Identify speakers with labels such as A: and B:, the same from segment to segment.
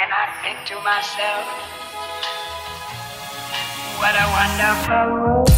A: and I think to myself, what a wonderful world.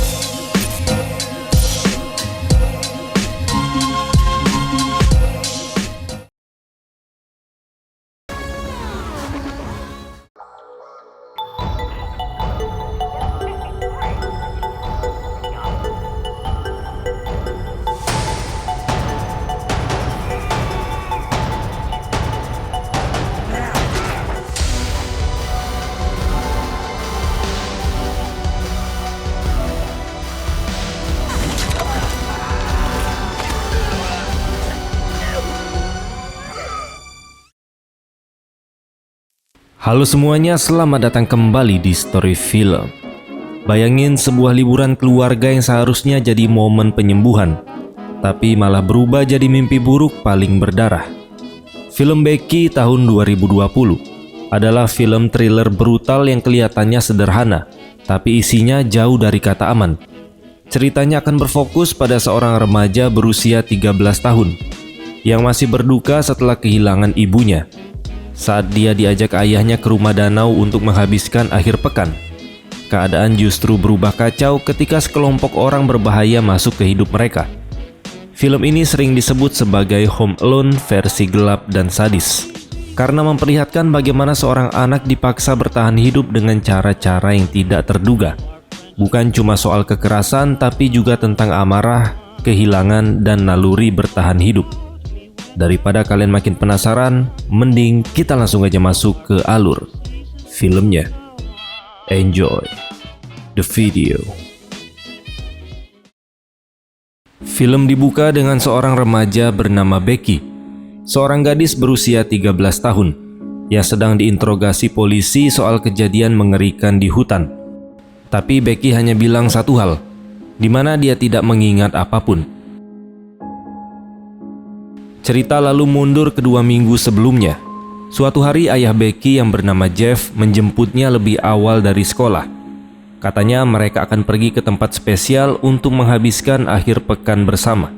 B: Halo semuanya, selamat datang kembali di Story Film. Bayangin sebuah liburan keluarga yang seharusnya jadi momen penyembuhan, tapi malah berubah jadi mimpi buruk paling berdarah. Film Becky tahun 2020 adalah film thriller brutal yang kelihatannya sederhana, tapi isinya jauh dari kata aman. Ceritanya akan berfokus pada seorang remaja berusia 13 tahun yang masih berduka setelah kehilangan ibunya. Saat dia diajak ayahnya ke rumah danau untuk menghabiskan akhir pekan, keadaan justru berubah kacau ketika sekelompok orang berbahaya masuk ke hidup mereka. Film ini sering disebut sebagai Home Alone versi gelap dan sadis, karena memperlihatkan bagaimana seorang anak dipaksa bertahan hidup dengan cara-cara yang tidak terduga. Bukan cuma soal kekerasan, tapi juga tentang amarah, kehilangan, dan naluri bertahan hidup. Daripada kalian makin penasaran, mending kita langsung aja masuk ke alur filmnya. Enjoy the video. Film dibuka dengan seorang remaja bernama Becky, seorang gadis berusia 13 tahun yang sedang diinterogasi polisi soal kejadian mengerikan di hutan. Tapi Becky hanya bilang satu hal, di mana dia tidak mengingat apapun. Cerita lalu mundur ke 2 minggu sebelumnya. Suatu hari ayah Becky yang bernama Jeff menjemputnya lebih awal dari sekolah. Katanya mereka akan pergi ke tempat spesial untuk menghabiskan akhir pekan bersama.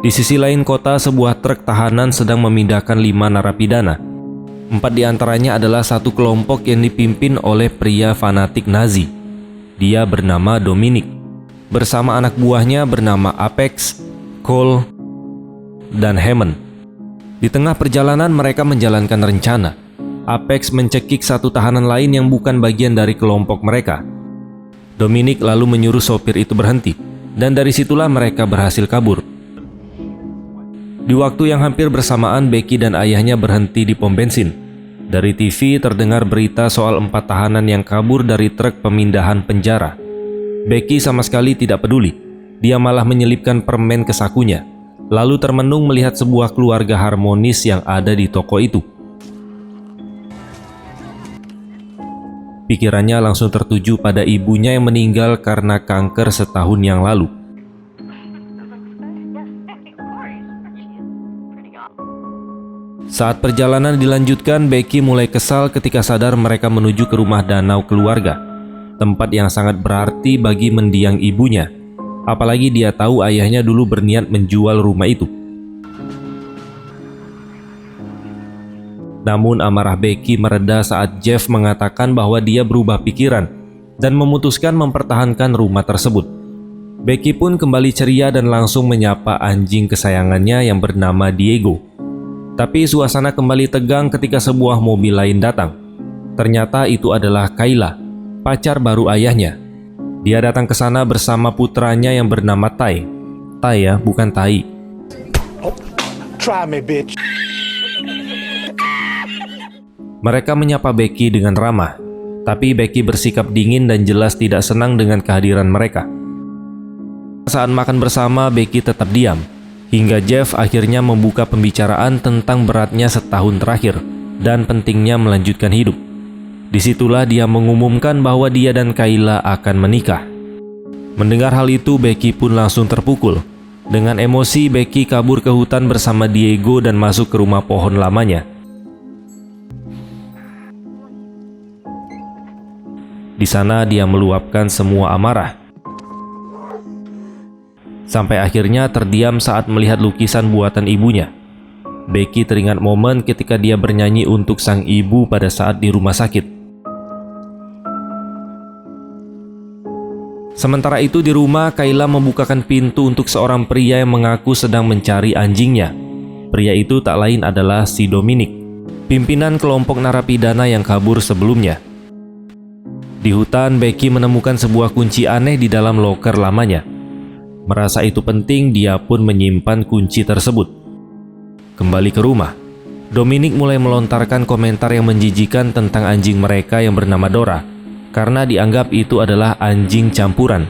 B: Di sisi lain kota, sebuah truk tahanan sedang memindahkan 5 narapidana. 4 diantaranya adalah satu kelompok yang dipimpin oleh pria fanatik Nazi. Dia bernama Dominic, bersama anak buahnya bernama Apex, Cole, dan Hammond. Di tengah perjalanan mereka menjalankan rencana. Apex mencekik satu tahanan lain yang bukan bagian dari kelompok mereka. Dominic lalu menyuruh sopir itu berhenti, dan dari situlah mereka berhasil kabur. Di waktu yang hampir bersamaan, Becky dan ayahnya berhenti di pom bensin. Dari TV terdengar berita soal 4 tahanan yang kabur dari truk pemindahan penjara. Becky sama sekali tidak peduli. Dia malah menyelipkan permen ke sakunya, lalu termenung melihat sebuah keluarga harmonis yang ada di toko itu. Pikirannya langsung tertuju pada ibunya yang meninggal karena kanker setahun yang lalu. Saat perjalanan dilanjutkan, Becky mulai kesal ketika sadar mereka menuju ke rumah danau keluarga, tempat yang sangat berarti bagi mendiang ibunya. Apalagi dia tahu ayahnya dulu berniat menjual rumah itu. Namun amarah Becky mereda saat Jeff mengatakan bahwa dia berubah pikiran dan memutuskan mempertahankan rumah tersebut. Becky pun kembali ceria dan langsung menyapa anjing kesayangannya yang bernama Diego. Tapi suasana kembali tegang ketika sebuah mobil lain datang. Ternyata itu adalah Kayla, pacar baru ayahnya. Dia datang ke sana bersama putranya yang bernama Tai. Tai ya, bukan Tai.
C: Try me, bitch.
B: Mereka menyapa Becky dengan ramah, tapi Becky bersikap dingin dan jelas tidak senang dengan kehadiran mereka. Saat makan bersama, Becky tetap diam, hingga Jeff akhirnya membuka pembicaraan tentang beratnya setahun terakhir dan pentingnya melanjutkan hidup. Disitulah dia mengumumkan bahwa dia dan Kayla akan menikah. Mendengar hal itu, Becky pun langsung terpukul. Dengan emosi, Becky kabur ke hutan bersama Diego dan masuk ke rumah pohon lamanya. Di sana dia meluapkan semua amarah. Sampai akhirnya terdiam saat melihat lukisan buatan ibunya. Becky teringat momen ketika dia bernyanyi untuk sang ibu pada saat di rumah sakit. Sementara itu di rumah, Kayla membukakan pintu untuk seorang pria yang mengaku sedang mencari anjingnya. Pria itu tak lain adalah si Dominic, pimpinan kelompok narapidana yang kabur sebelumnya. Di hutan, Becky menemukan sebuah kunci aneh di dalam loker lamanya. Merasa itu penting, dia pun menyimpan kunci tersebut. Kembali ke rumah, Dominic mulai melontarkan komentar yang menjijikan tentang anjing mereka yang bernama Dora, karena dianggap itu adalah anjing campuran.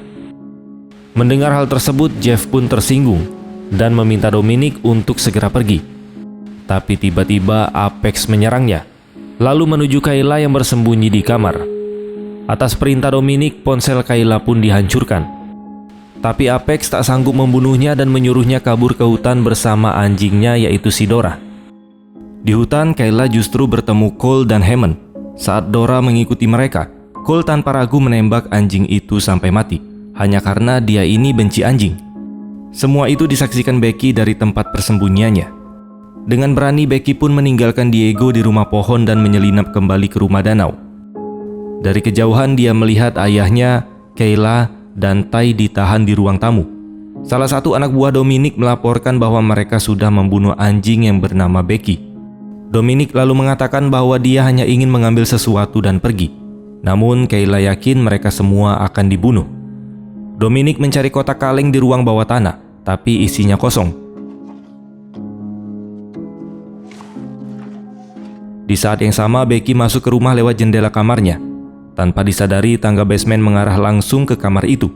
B: Mendengar hal tersebut, Jeff pun tersinggung dan meminta Dominic untuk segera pergi. Tapi tiba-tiba Apex menyerangnya, lalu menuju Kayla yang bersembunyi di kamar. Atas perintah Dominic, ponsel Kayla pun dihancurkan. Tapi Apex tak sanggup membunuhnya dan menyuruhnya kabur ke hutan bersama anjingnya, yaitu si Dora. Di hutan, Kayla justru bertemu Cole dan Hammond. Saat Dora mengikuti mereka, Cole tanpa ragu menembak anjing itu sampai mati, hanya karena dia ini benci anjing. Semua itu disaksikan Becky dari tempat persembunyiannya. Dengan berani, Becky pun meninggalkan Diego di rumah pohon dan menyelinap kembali ke rumah danau. Dari kejauhan dia melihat ayahnya, Kayla, dan Ty ditahan di ruang tamu. Salah satu anak buah Dominic melaporkan bahwa mereka sudah membunuh anjing yang bernama Becky. Dominic lalu mengatakan bahwa dia hanya ingin mengambil sesuatu dan pergi. Namun Kayla yakin mereka semua akan dibunuh. Dominic mencari kotak kaleng di ruang bawah tanah, tapi isinya kosong. Di saat yang sama, Becky masuk ke rumah lewat jendela kamarnya. Tanpa disadari, tangga basement mengarah langsung ke kamar itu,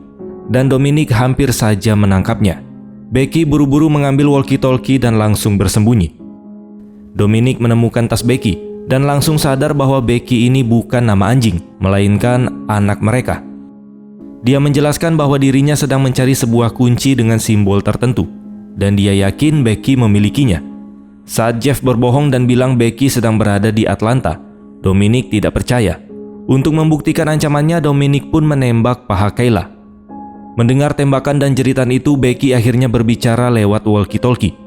B: dan Dominic hampir saja menangkapnya. Becky buru-buru mengambil walkie-talkie dan langsung bersembunyi. Dominic menemukan tas Becky dan langsung sadar bahwa Becky ini bukan nama anjing, melainkan anak mereka. Dia menjelaskan bahwa dirinya sedang mencari sebuah kunci dengan simbol tertentu, dan dia yakin Becky memilikinya. Saat Jeff berbohong dan bilang Becky sedang berada di Atlanta, Dominic tidak percaya. Untuk membuktikan ancamannya, Dominic pun menembak paha Kayla. Mendengar tembakan dan jeritan itu, Becky akhirnya berbicara lewat walkie-talkie.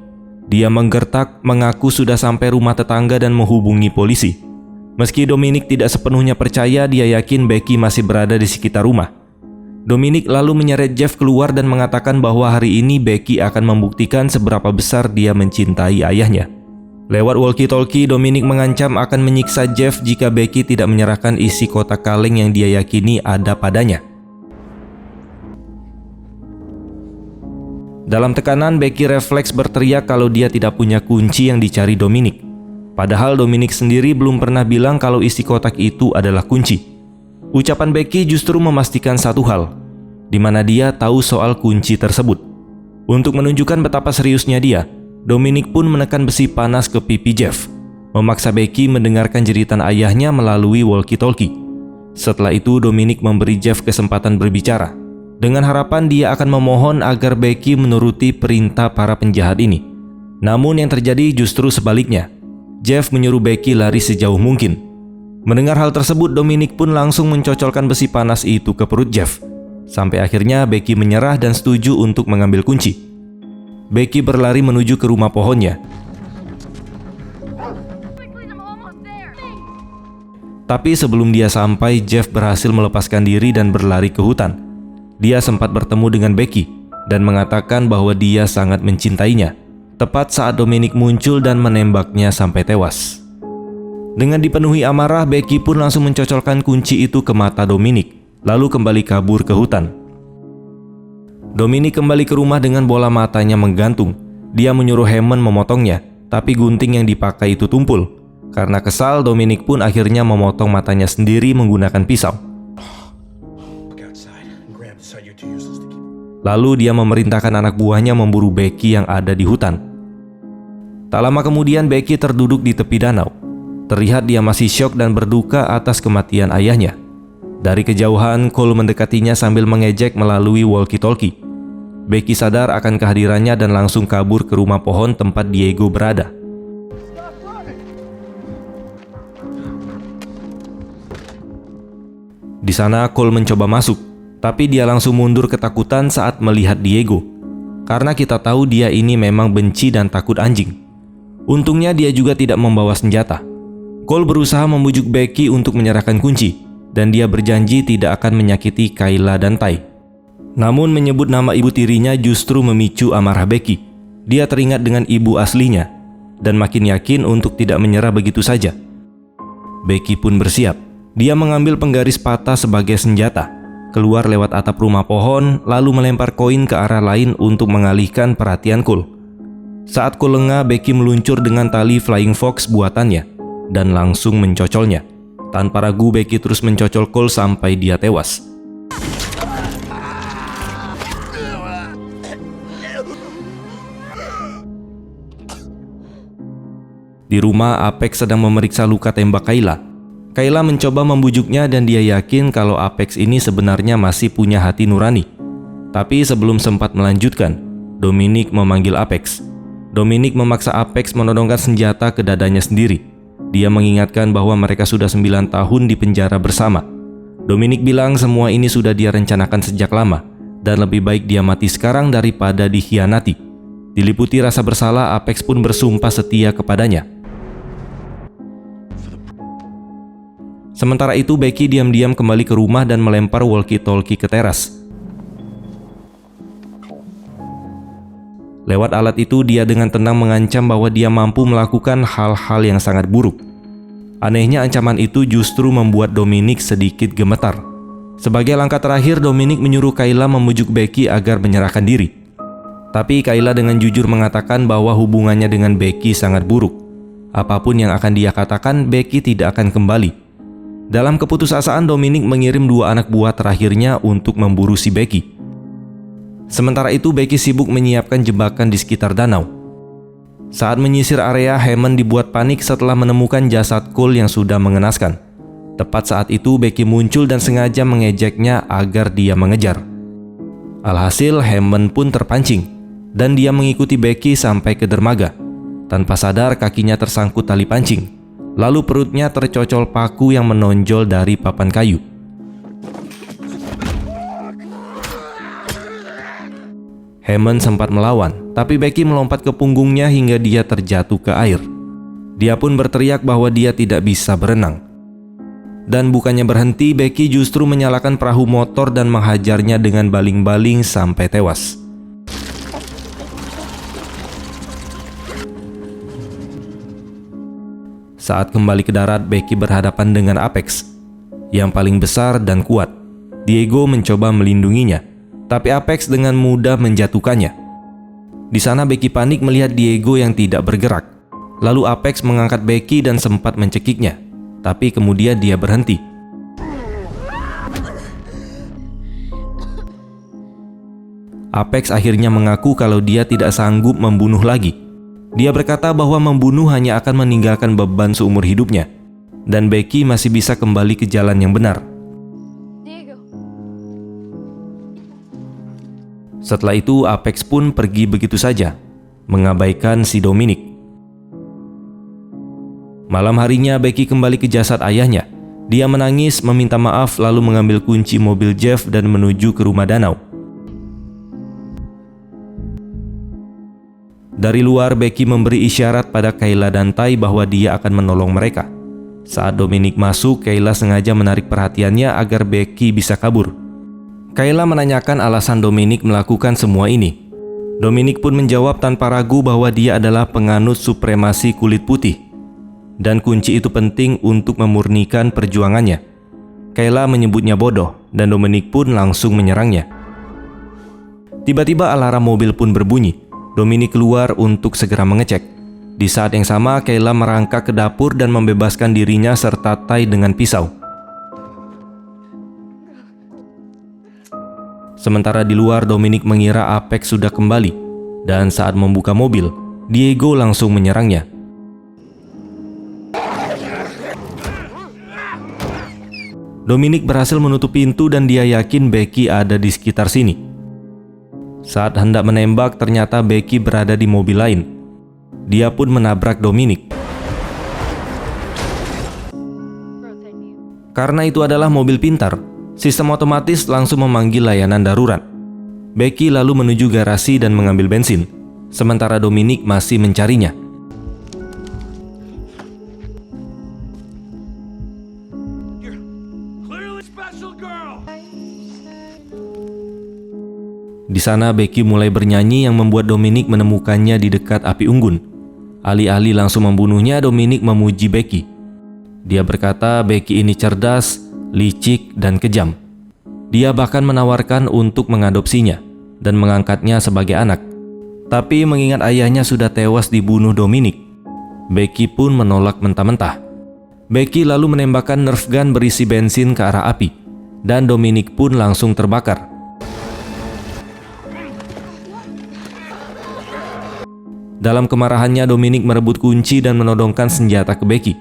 B: Dia menggertak, mengaku sudah sampai rumah tetangga dan menghubungi polisi. Meski Dominic tidak sepenuhnya percaya, dia yakin Becky masih berada di sekitar rumah. Dominic lalu menyeret Jeff keluar dan mengatakan bahwa hari ini Becky akan membuktikan seberapa besar dia mencintai ayahnya. Lewat walkie-talkie, Dominic mengancam akan menyiksa Jeff jika Becky tidak menyerahkan isi kotak kaleng yang dia yakini ada padanya. Dalam tekanan, Becky refleks berteriak kalau dia tidak punya kunci yang dicari Dominic. Padahal Dominic sendiri belum pernah bilang kalau isi kotak itu adalah kunci. Ucapan Becky justru memastikan satu hal, di mana dia tahu soal kunci tersebut. Untuk menunjukkan betapa seriusnya dia, Dominic pun menekan besi panas ke pipi Jeff, memaksa Becky mendengarkan jeritan ayahnya melalui walkie-talkie. Setelah itu, Dominic memberi Jeff kesempatan berbicara, dengan harapan dia akan memohon agar Becky menuruti perintah para penjahat ini. Namun yang terjadi justru sebaliknya. Jeff menyuruh Becky lari sejauh mungkin. Mendengar hal tersebut, Dominic pun langsung mencocolkan besi panas itu ke perut Jeff. Sampai akhirnya Becky menyerah dan setuju untuk mengambil kunci. Becky berlari menuju ke rumah pohonnya. Tapi sebelum dia sampai, Jeff berhasil melepaskan diri dan berlari ke hutan. Dia sempat bertemu dengan Becky dan mengatakan bahwa dia sangat mencintainya, tepat saat Dominic muncul dan menembaknya sampai tewas. Dengan dipenuhi amarah, Becky pun langsung mencocolkan kunci itu ke mata Dominic, lalu kembali kabur ke hutan. Dominic kembali ke rumah dengan bola matanya menggantung. Dia menyuruh Hammond memotongnya, tapi gunting yang dipakai itu tumpul. Karena kesal, Dominic pun akhirnya memotong matanya sendiri menggunakan pisau. Lalu dia memerintahkan anak buahnya memburu Becky yang ada di hutan. Tak lama kemudian Becky terduduk di tepi danau. Terlihat dia masih syok dan berduka atas kematian ayahnya. Dari kejauhan, Cole mendekatinya sambil mengejek melalui walkie-talkie. Becky sadar akan kehadirannya dan langsung kabur ke rumah pohon tempat Diego berada. Di sana Cole mencoba masuk, tapi dia langsung mundur ketakutan saat melihat Diego. karena kita tahu dia ini memang benci dan takut anjing. Untungnya dia juga tidak membawa senjata. Cole berusaha membujuk Becky untuk menyerahkan kunci, dan dia berjanji tidak akan menyakiti Kayla dan Ty. Namun menyebut nama ibu tirinya justru memicu amarah Becky. Dia teringat dengan ibu aslinya, dan makin yakin untuk tidak menyerah begitu saja. Becky pun bersiap. Dia mengambil penggaris patah sebagai senjata, keluar lewat atap rumah pohon, lalu melempar koin ke arah lain untuk mengalihkan perhatian Cole. Saat Cole lengah, Becky meluncur dengan tali Flying Fox buatannya dan langsung mencocolnya. Tanpa ragu, Becky terus mencocol Cole sampai dia tewas. Di rumah, Apex sedang memeriksa luka tembak Kayla. Kayla mencoba membujuknya dan dia yakin kalau Apex ini sebenarnya masih punya hati nurani. Tapi sebelum sempat melanjutkan, Dominic memanggil Apex. Dominic memaksa Apex menodongkan senjata ke dadanya sendiri. Dia mengingatkan bahwa mereka sudah 9 tahun di penjara bersama. Dominic bilang semua ini sudah dia rencanakan sejak lama, dan lebih baik dia mati sekarang daripada dikhianati. Diliputi rasa bersalah, Apex pun bersumpah setia kepadanya. Sementara itu, Becky diam-diam kembali ke rumah dan melempar walkie-talkie ke teras. Lewat alat itu, dia dengan tenang mengancam bahwa dia mampu melakukan hal-hal yang sangat buruk. Anehnya, ancaman itu justru membuat Dominic sedikit gemetar. Sebagai langkah terakhir, Dominic menyuruh Kayla membujuk Becky agar menyerahkan diri. Tapi Kayla dengan jujur mengatakan bahwa hubungannya dengan Becky sangat buruk. Apapun yang akan dia katakan, Becky tidak akan kembali. Dalam keputusasaan, Dominic mengirim 2 anak buah terakhirnya untuk memburu si Becky. Sementara itu, Becky sibuk menyiapkan jebakan di sekitar danau. Saat menyisir area, Hammond dibuat panik setelah menemukan jasad Cole yang sudah mengenaskan. Tepat saat itu, Becky muncul dan sengaja mengejeknya agar dia mengejar. Alhasil, Hammond pun terpancing, dan dia mengikuti Becky sampai ke dermaga. Tanpa sadar, kakinya tersangkut tali pancing. Lalu perutnya tercocol paku yang menonjol dari papan kayu. Hammond sempat melawan, tapi Becky melompat ke punggungnya hingga dia terjatuh ke air. Dia pun berteriak bahwa dia tidak bisa berenang. Dan bukannya berhenti, Becky justru menyalakan perahu motor dan menghajarnya dengan baling-baling sampai tewas. Saat kembali ke darat, Becky berhadapan dengan Apex, yang paling besar dan kuat. Diego mencoba melindunginya, tapi Apex dengan mudah menjatuhkannya. Di sana Becky panik melihat Diego yang tidak bergerak. Lalu Apex mengangkat Becky dan sempat mencekiknya, tapi kemudian dia berhenti. Apex akhirnya mengaku kalau dia tidak sanggup membunuh lagi. Dia berkata bahwa membunuh hanya akan meninggalkan beban seumur hidupnya, dan Becky masih bisa kembali ke jalan yang benar.
D: Diego.
B: Setelah itu, Apex pun pergi begitu saja, mengabaikan si Dominic. Malam harinya, Becky kembali ke jasad ayahnya. Dia menangis, meminta maaf, lalu mengambil kunci mobil Jeff dan menuju ke rumah danau. Dari luar, Becky memberi isyarat pada Kayla dan Ty bahwa dia akan menolong mereka. Saat Dominic masuk, Kayla sengaja menarik perhatiannya agar Becky bisa kabur. Kayla menanyakan alasan Dominic melakukan semua ini. Dominic pun menjawab tanpa ragu bahwa dia adalah penganut supremasi kulit putih, dan kunci itu penting untuk memurnikan perjuangannya. Kayla menyebutnya bodoh, dan Dominic pun langsung menyerangnya. Tiba-tiba alarm mobil pun berbunyi. Dominic keluar untuk segera mengecek. Di saat yang sama, Kayla merangkak ke dapur dan membebaskan dirinya serta Ty dengan pisau. Sementara di luar, Dominic mengira Apex sudah kembali, dan saat membuka mobil, Diego langsung menyerangnya. Dominic berhasil menutup pintu dan dia yakin Becky ada di sekitar sini. Saat hendak menembak, ternyata Becky berada di mobil lain. Dia pun menabrak Dominic. Karena itu adalah mobil pintar, sistem otomatis langsung memanggil layanan darurat. Becky lalu menuju garasi dan mengambil bensin, sementara Dominic masih mencarinya. Di sana Becky mulai bernyanyi yang membuat Dominic menemukannya di dekat api unggun. Alih-alih langsung membunuhnya, Dominic memuji Becky. Dia berkata Becky ini cerdas, licik, dan kejam. Dia bahkan menawarkan untuk mengadopsinya dan mengangkatnya sebagai anak. Tapi mengingat ayahnya sudah tewas dibunuh Dominic, Becky pun menolak mentah-mentah. Becky lalu menembakkan nerf gun berisi bensin ke arah api, dan Dominic pun langsung terbakar. Dalam kemarahannya, Dominic merebut kunci dan menodongkan senjata ke Becky.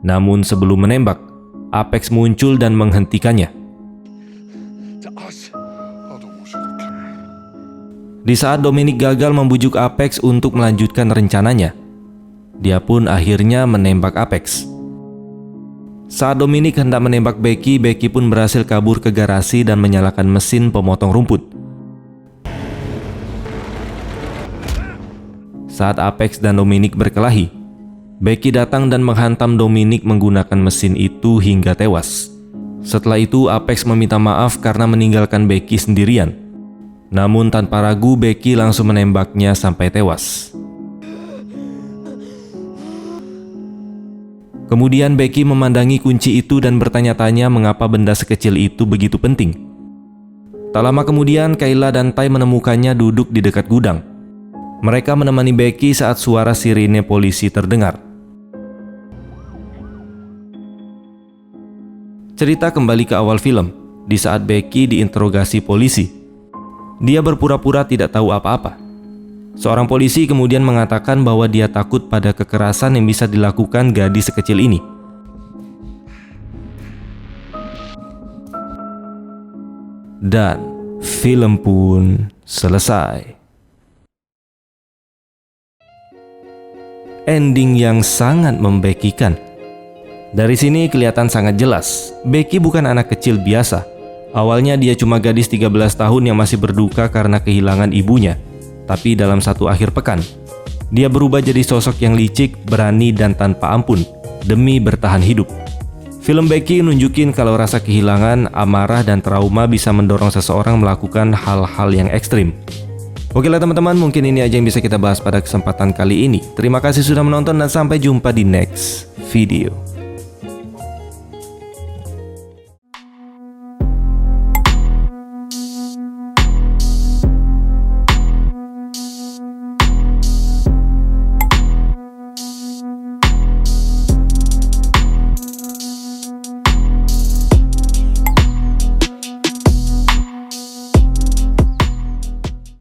B: Namun sebelum menembak, Apex muncul dan menghentikannya. Di saat Dominic gagal membujuk Apex untuk melanjutkan rencananya, dia pun akhirnya menembak Apex. Saat Dominic hendak menembak Becky, Becky pun berhasil kabur ke garasi dan menyalakan mesin pemotong rumput. Saat Apex dan Dominic berkelahi, Becky datang dan menghantam Dominic menggunakan mesin itu hingga tewas. Setelah itu Apex meminta maaf karena meninggalkan Becky sendirian. Namun tanpa ragu Becky langsung menembaknya sampai tewas. Kemudian Becky memandangi kunci itu dan bertanya-tanya mengapa benda sekecil itu begitu penting. Tak lama kemudian Kayla dan Ty menemukannya duduk di dekat gudang. Mereka menemani Becky saat suara sirine polisi terdengar. Cerita kembali ke awal film, di saat Becky diinterogasi polisi. Dia berpura-pura tidak tahu apa-apa. Seorang polisi kemudian mengatakan bahwa dia takut pada kekerasan yang bisa dilakukan gadis sekecil ini. Dan film pun selesai. Ending yang sangat membekikan. Dari sini kelihatan sangat jelas, Becky bukan anak kecil biasa. Awalnya dia cuma gadis 13 tahun yang masih berduka karena kehilangan ibunya. Tapi dalam satu akhir pekan, dia berubah jadi sosok yang licik, berani, dan tanpa ampun demi bertahan hidup. Film Becky nunjukin kalau rasa kehilangan, amarah, dan trauma bisa mendorong seseorang melakukan hal-hal yang ekstrim. Oke lah teman-teman, mungkin ini aja yang bisa kita bahas pada kesempatan kali ini. Terima kasih sudah menonton dan sampai jumpa di next video.